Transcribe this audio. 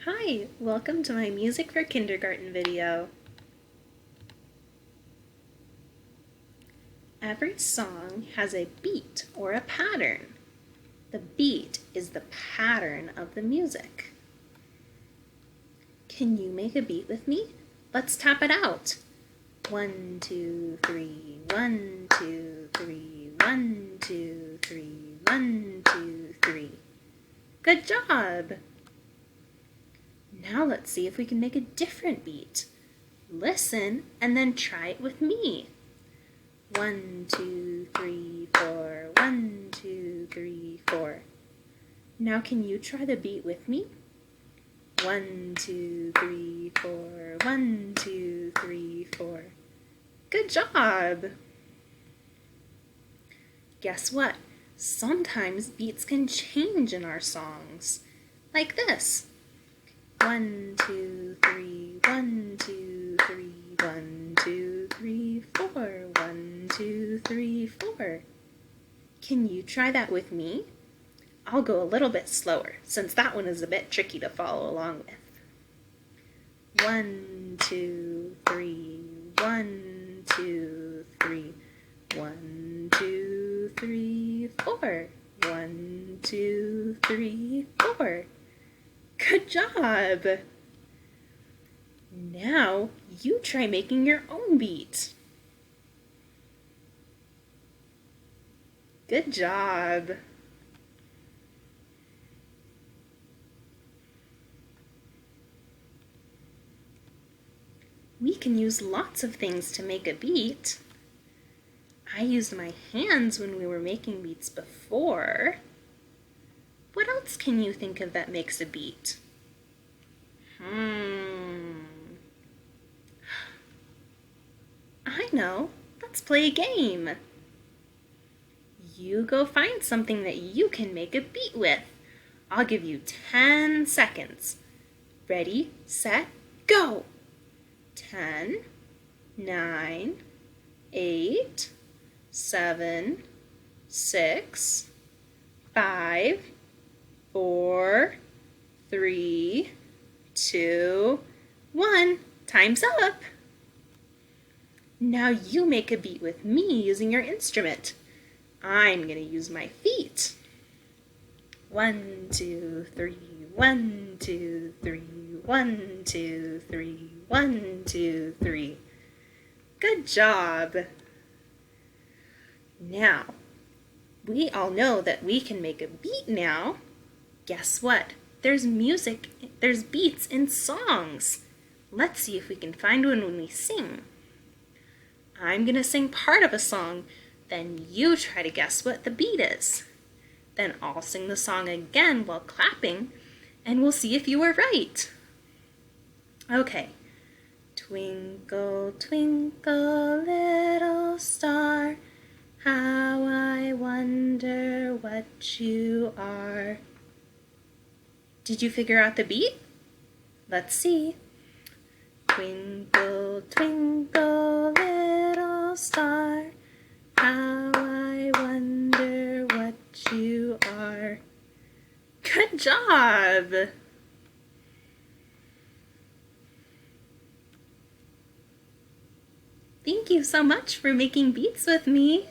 Hi, welcome to my Music for Kindergarten video. Every song has a beat or a pattern. The beat is the pattern of the music. Can you make a beat with me? Let's tap it out. 1, 2, 3, 1, 2, 3, 1, 2, 3, 1, 2, 3. Good job! Now let's see if we can make a different beat. Listen and then try it with me. 1, 2, 3, 4. 1, 2, 3, 4. Now can you try the beat with me? 1, 2, 3, 4. 1, 2, 3, 4. Good job! Guess what? Sometimes beats can change in our songs. Like this. 1, 2, 3, 1, 2, 3, 1, 2, 3, 4. 1, 2, 3, 4. Can you try that with me? I'll go a little bit slower, since that one is a bit tricky to follow along with. 1, 2, 3, 1, 2, 3. 1, 2, 3, 4. 1, 2, 3, 4. Good job! Now you try making your own beat. Good job! We can use lots of things to make a beat. I used my hands when we were making beats before. What else can you think of that makes a beat? I know. Let's play a game. You go find something that you can make a beat with. I'll give you 10 seconds. Ready, set, go! 10, 9, 8, 7, 6, 5, 4, 3, 2, 1. Time's up! Now you make a beat with me using your instrument. I'm going to use my feet. 1, 2, 3, 1, 2, 3, 1, 2, 3, 1, 2, 3. Good job! Now, we all know that we can make a beat now. Guess what? There's beats in songs. Let's see if we can find one when we sing. I'm going to sing part of a song, then you try to guess what the beat is. Then I'll sing the song again while clapping, and we'll see if you were right. Okay. Twinkle, twinkle, little star, how I wonder what you are. Did you figure out the beat? Let's see. Twinkle, twinkle, little star, how I wonder what you are. Good job! Thank you so much for making beats with me.